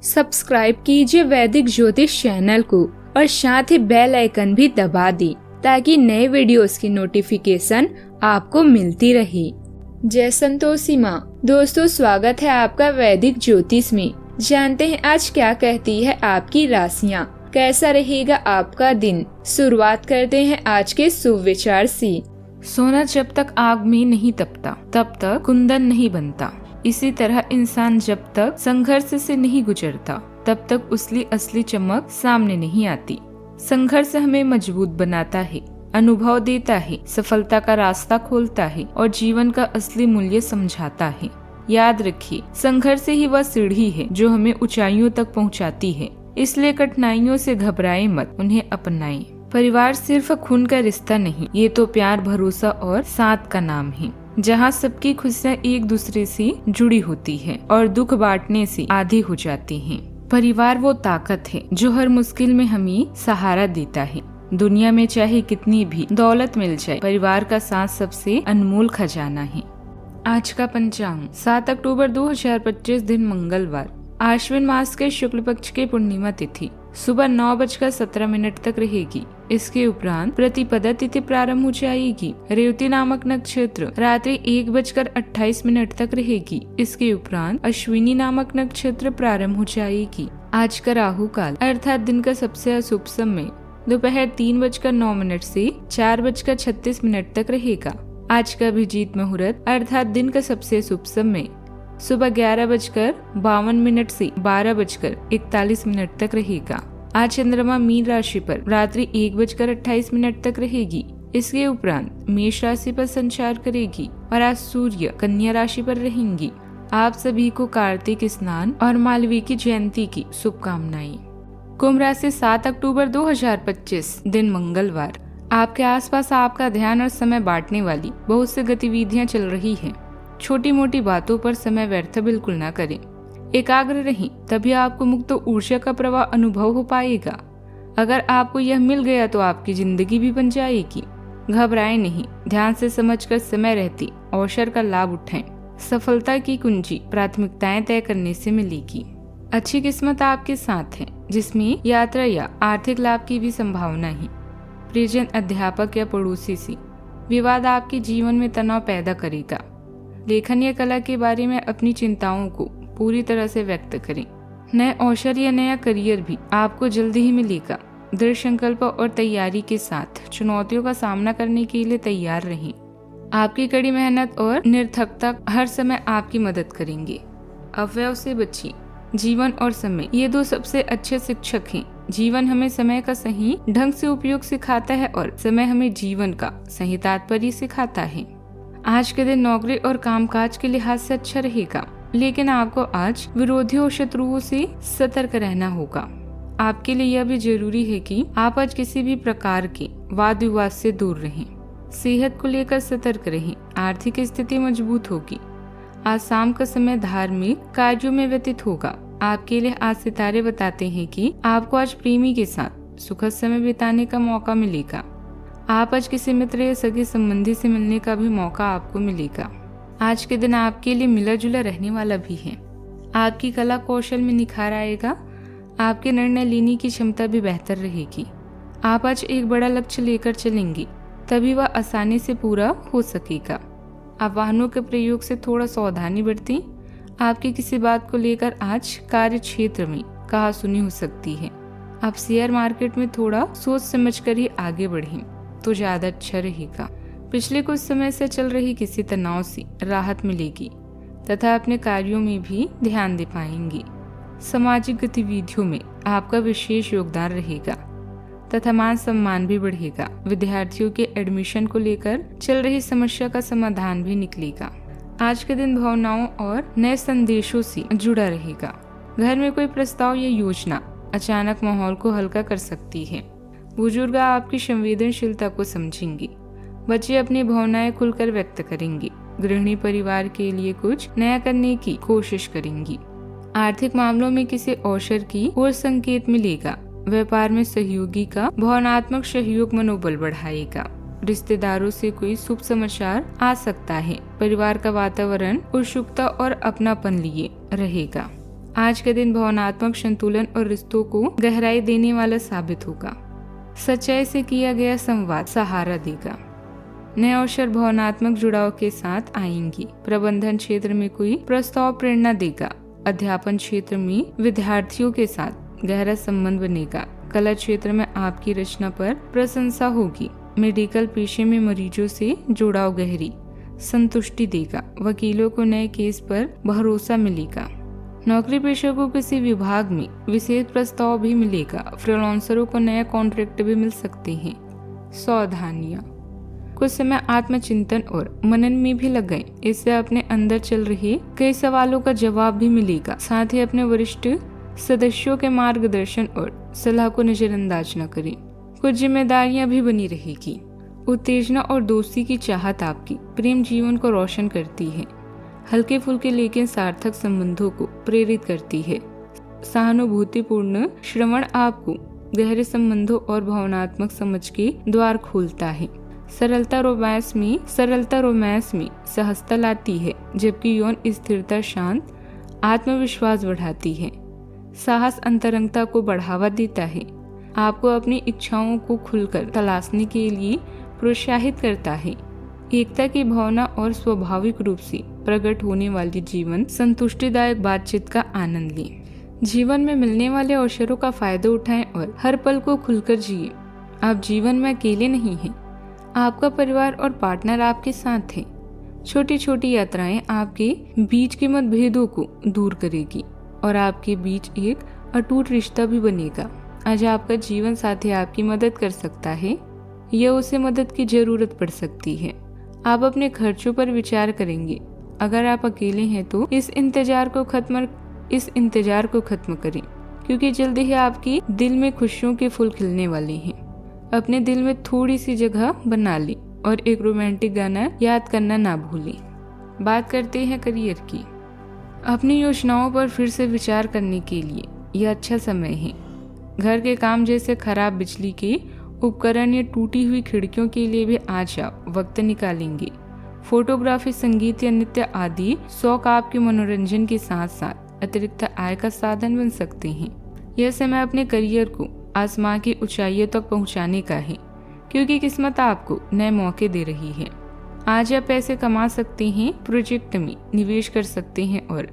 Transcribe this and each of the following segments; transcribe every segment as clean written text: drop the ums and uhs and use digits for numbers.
Subscribe कीजिए वैदिक ज्योतिष चैनल को और साथ ही बेल आइकन भी दबा दी ताकि नए वीडियोस की नोटिफिकेशन आपको मिलती रहे। जय संतोषी माँ। दोस्तों, स्वागत है आपका वैदिक ज्योतिष में। जानते हैं आज क्या कहती है आपकी राशियाँ, कैसा रहेगा आपका दिन। शुरुआत करते हैं आज के शुभ विचार से। सोना जब तक आग में नहीं तपता तब तक कुंदन नहीं बनता। इसी तरह इंसान जब तक संघर्ष से नहीं गुजरता तब तक उसकी असली चमक सामने नहीं आती। संघर्ष हमें मजबूत बनाता है, अनुभव देता है, सफलता का रास्ता खोलता है और जीवन का असली मूल्य समझाता है। याद रखिए, संघर्ष ही वह सीढ़ी है जो हमें ऊंचाइयों तक पहुंचाती है। इसलिए कठिनाइयों से घबराएं मत, उन्हें अपनाएं। परिवार सिर्फ खून का रिश्ता नहीं, ये तो प्यार, भरोसा और साथ का नाम है, जहाँ सबकी खुशियाँ एक दूसरे से जुड़ी होती है और दुख बांटने से आधी हो जाती हैं। परिवार वो ताकत है जो हर मुश्किल में हमें सहारा देता है। दुनिया में चाहे कितनी भी दौलत मिल जाए, परिवार का साथ सबसे अनमोल खजाना है। आज का पंचांग 7 अक्टूबर 2025 दिन मंगलवार, आश्विन मास के शुक्ल पक्ष के पूर्णिमा तिथि सुबह 9:17 तक रहेगी। इसके उपरांत प्रतिपदा तिथि प्रारंभ हो जाएगी। रेवती नामक नक्षत्र रात्रि 1:28 तक रहेगी। इसके उपरांत अश्विनी नामक नक्षत्र प्रारंभ हो जाएगी। आज का राहु काल अर्थात दिन का सबसे अशुभ समय दोपहर 3:09 से 4:36 तक रहेगा। आज का अभिजीत मुहूर्त अर्थात दिन का सबसे शुभ समय सुबह 11:52 से 12:41 तक रहेगा। आज चंद्रमा मीन राशि पर रात्रि 1:28 तक रहेगी। इसके उपरांत मेष राशि पर संचार करेगी और आज सूर्य कन्या राशि पर रहेंगी। आप सभी को कार्तिक स्नान और मालवी की जयंती की शुभकामनाएं। कुंभ राशि 7 अक्टूबर 2025 दिन मंगलवार, आपके आसपास आपका ध्यान और समय बांटने वाली बहुत सी गतिविधियां चल रही हैं। छोटी मोटी बातों पर समय व्यर्थ बिल्कुल ना करें। एकाग्र रहें, तभी आपको मुक्त ऊर्जा का प्रवाह अनुभव हो पाएगा। अगर आपको यह मिल गया तो आपकी जिंदगी भी बन जाएगी। घबराएं नहीं, ध्यान से समझकर समय रहती अवसर का लाभ उठाएं। सफलता की कुंजी प्राथमिकताएं तय करने से मिलेगी। अच्छी किस्मत आपके साथ है, जिसमें यात्रा या आर्थिक लाभ की भी संभावना है। प्रियजन, अध्यापक या पड़ोसी से विवाद आपके जीवन में तनाव पैदा करेगा। लेखन या कला के बारे में अपनी चिंताओं को पूरी तरह से व्यक्त करें। नए अवसर या नया करियर भी आपको जल्दी ही मिलेगा। दृढ़ संकल्प और तैयारी के साथ चुनौतियों का सामना करने के लिए तैयार रहें। आपकी कड़ी मेहनत और निरर्थकता हर समय आपकी मदद करेंगे। अवयव से बचिए। जीवन और समय ये दो सबसे अच्छे शिक्षक हैं। जीवन हमें समय का सही ढंग से उपयोग सिखाता है और समय हमें जीवन का सही तात्पर्य सिखाता है। आज के दिन नौकरी और कामकाज के लिहाज से अच्छा रहेगा, लेकिन आपको आज विरोधियों और शत्रुओं से सतर्क रहना होगा। आपके लिए यह भी जरूरी है कि आप आज किसी भी प्रकार के वाद विवाद से दूर रहें। सेहत को लेकर सतर्क रहें। आर्थिक स्थिति मजबूत होगी। आज शाम का समय धार्मिक कार्यों में व्यतीत होगा। आपके लिए आज सितारे बताते हैं कि आपको आज प्रेमी के साथ सुखद समय बिताने का मौका मिलेगा। आप आज किसी मित्र या सगे संबंधी से मिलने का भी मौका आपको मिलेगा। आज के दिन आपके लिए मिला जुला रहने वाला भी है। आपकी कला कौशल में निखार आएगा। आपके निर्णय लेने की क्षमता भी बेहतर रहेगी। आप आज एक बड़ा लक्ष्य लेकर चलेंगे, तभी वह आसानी से पूरा हो सकेगा। आप वाहनों के प्रयोग से थोड़ा सावधानी बरतें। आपकी किसी बात को लेकर आज कार्य क्षेत्र में कहासुनी हो सकती है। आप शेयर मार्केट में थोड़ा सोच समझकर ही आगे बढ़ें तो ज्यादा अच्छा रहेगा। पिछले कुछ समय से चल रही किसी तनाव से राहत मिलेगी तथा अपने कार्यों में भी ध्यान दे पाएंगे। सामाजिक गतिविधियों में आपका विशेष योगदान रहेगा तथा मान सम्मान भी बढ़ेगा। विद्यार्थियों के एडमिशन को लेकर चल रही समस्या का समाधान भी निकलेगा। आज के दिन भावनाओं और नए संदेशों से जुड़ा रहेगा। घर में कोई प्रस्ताव या योजना अचानक माहौल को हल्का कर सकती है। बुजुर्ग आपकी संवेदनशीलता को समझेंगे। बच्चे अपनी भावनाएं खुलकर व्यक्त करेंगे। गृहिणी परिवार के लिए कुछ नया करने की कोशिश करेंगी। आर्थिक मामलों में किसी अवसर की ओर संकेत मिलेगा। व्यापार में सहयोगी का भावनात्मक सहयोग मनोबल बढ़ाएगा। रिश्तेदारों से कोई शुभ समाचार आ सकता है। परिवार का वातावरण उत्सुकता और अपनापन लिए रहेगा। आज का दिन भावनात्मक संतुलन और रिश्तों को गहराई देने वाला साबित होगा। सच्चाई से किया गया संवाद सहारा देगा। नए अवसर भावनात्मक जुड़ाव के साथ आएंगी। प्रबंधन क्षेत्र में कोई प्रस्ताव प्रेरणा देगा। अध्यापन क्षेत्र में विद्यार्थियों के साथ गहरा संबंध बनेगा। कला क्षेत्र में आपकी रचना पर प्रशंसा होगी। मेडिकल पेशे में मरीजों से जुड़ाव गहरी संतुष्टि देगा। वकीलों को नए केस पर भरोसा मिलेगा। नौकरी पेशा को किसी विभाग में विशेष प्रस्ताव भी मिलेगा। फ्रीलांसरों को नया कॉन्ट्रैक्ट भी मिल सकते हैं। सावधानियां, कुछ समय आत्मचिंतन और मनन में भी लग गए। इससे अपने अंदर चल रहे कई सवालों का जवाब भी मिलेगा। साथ ही अपने वरिष्ठ सदस्यों के मार्गदर्शन और सलाह को नजरअंदाज न करें। कुछ जिम्मेदारियां भी बनी रहेगी। उत्तेजना और दोस्ती की चाहत आपकी प्रेम जीवन को रोशन करती है। हल्के फुल्के लेकिन सार्थक संबंधों को प्रेरित करती है। सहानुभूतिपूर्ण श्रवण आपको गहरे संबंधों और भावनात्मक समझ के द्वार खोलता है। सरलता रोमांस में सहजता लाती है, जबकि यौन स्थिरता शांत आत्मविश्वास बढ़ाती है। साहस अंतरंगता को बढ़ावा देता है। आपको अपनी इच्छाओं को खुलकर तलाशने के लिए प्रोत्साहित करता है। एकता की भावना और स्वाभाविक रूप से प्रकट होने वाली जीवन संतुष्टिदायक बातचीत का आनंद लें। जीवन में मिलने वाले अवसरों का फायदा उठाएं और हर पल को खुलकर जिए। आप जीवन में अकेले नहीं हैं। आपका परिवार और पार्टनर आपके साथ है। छोटी छोटी यात्राएं आपके बीच के मतभेदों को दूर करेगी और आपके बीच एक अटूट रिश्ता भी बनेगा। आज आपका जीवन साथी आपकी मदद कर सकता है या उसे मदद की जरूरत पड़ सकती है। आप अपने खर्चों पर विचार करेंगे। अगर आप अकेले हैं तो इस इंतजार को खत्म करें, क्योंकि जल्द ही आपकी दिल में खुशियों के फूल खिलने वाले हैं। अपने दिल में थोड़ी सी जगह बना लें और एक रोमांटिक गाना याद करना ना भूलें। बात करते हैं करियर की। अपनी योजनाओं पर फिर से विचार करने के लिए यह अच्छा समय है। घर के काम जैसे खराब बिजली के उपकरण या टूटी हुई खिड़कियों के लिए भी आज आप वक्त निकालेंगे। फोटोग्राफी, संगीत या नृत्य आदि शौक आपके मनोरंजन के साथ साथ अतिरिक्त आय का साधन बन सकते हैं। यह समय अपने करियर को आसमां की ऊंचाइयों तक पहुंचाने का है, क्योंकि किस्मत आपको नए मौके दे रही है। आज आप पैसे कमा सकते हैं, प्रोजेक्ट में निवेश कर सकते हैं और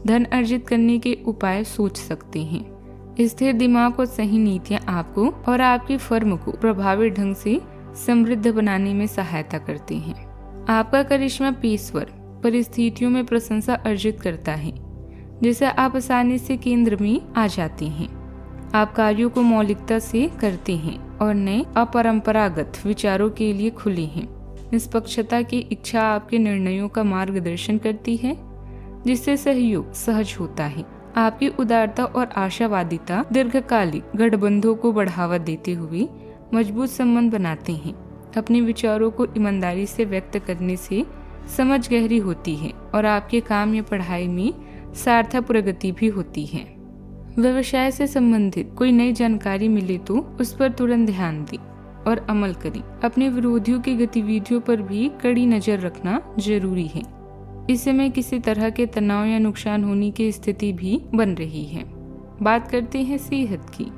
धन अर्जित करने के उपाय सोच सकते हैं। स्थिर दिमाग और सही नीतियां आपको और आपकी फर्म को प्रभावी ढंग से समृद्ध बनाने में सहायता करते हैं। आपका करिश्मा पेशेवर परिस्थितियों में प्रशंसा अर्जित करता है, जिससे आप आसानी से केंद्र में आ जाते हैं। आप कार्यों को मौलिकता से करते हैं और नए अपरंपरागत विचारों के लिए खुले हैं। निष्पक्षता की इच्छा आपके निर्णयों का मार्गदर्शन करती है, जिससे सहयोग सहज होता है। आपकी उदारता और आशावादिता दीर्घकालिक गठबंधों को बढ़ावा देते हुए मजबूत संबंध बनाते हैं। अपने विचारों को ईमानदारी से व्यक्त करने से समझ गहरी होती है और आपके काम या पढ़ाई में सार्थक प्रगति भी होती है। व्यवसाय से संबंधित कोई नई जानकारी मिले तो उस पर तुरंत ध्यान दें और अमल करें। अपने विरोधियों की गतिविधियों पर भी कड़ी नजर रखना जरूरी है। इस समय किसी तरह के तनाव या नुकसान होने की स्थिति भी बन रही है। बात करते हैं सेहत की।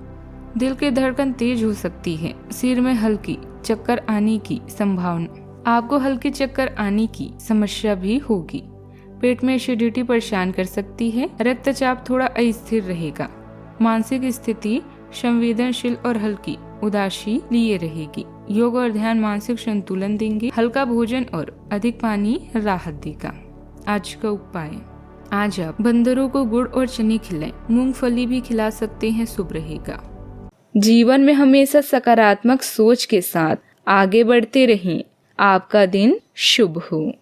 दिल की धड़कन तेज हो सकती है। सिर में हल्की चक्कर आने की संभावना। आपको हल्की चक्कर आने की समस्या भी होगी। पेट में एसिडिटी परेशान कर सकती है। रक्तचाप थोड़ा अस्थिर रहेगा। मानसिक स्थिति संवेदनशील और हल्की उदासी लिए रहेगी। योग और ध्यान मानसिक संतुलन देंगे। हल्का भोजन और अधिक पानी राहत देगा। आज का उपाय, आज आप बंदरों को गुड़ और चने खिलाएं। मूंगफली भी खिला सकते हैं, शुभ रहेगा। जीवन में हमेशा सकारात्मक सोच के साथ आगे बढ़ते रहें। आपका दिन शुभ हो।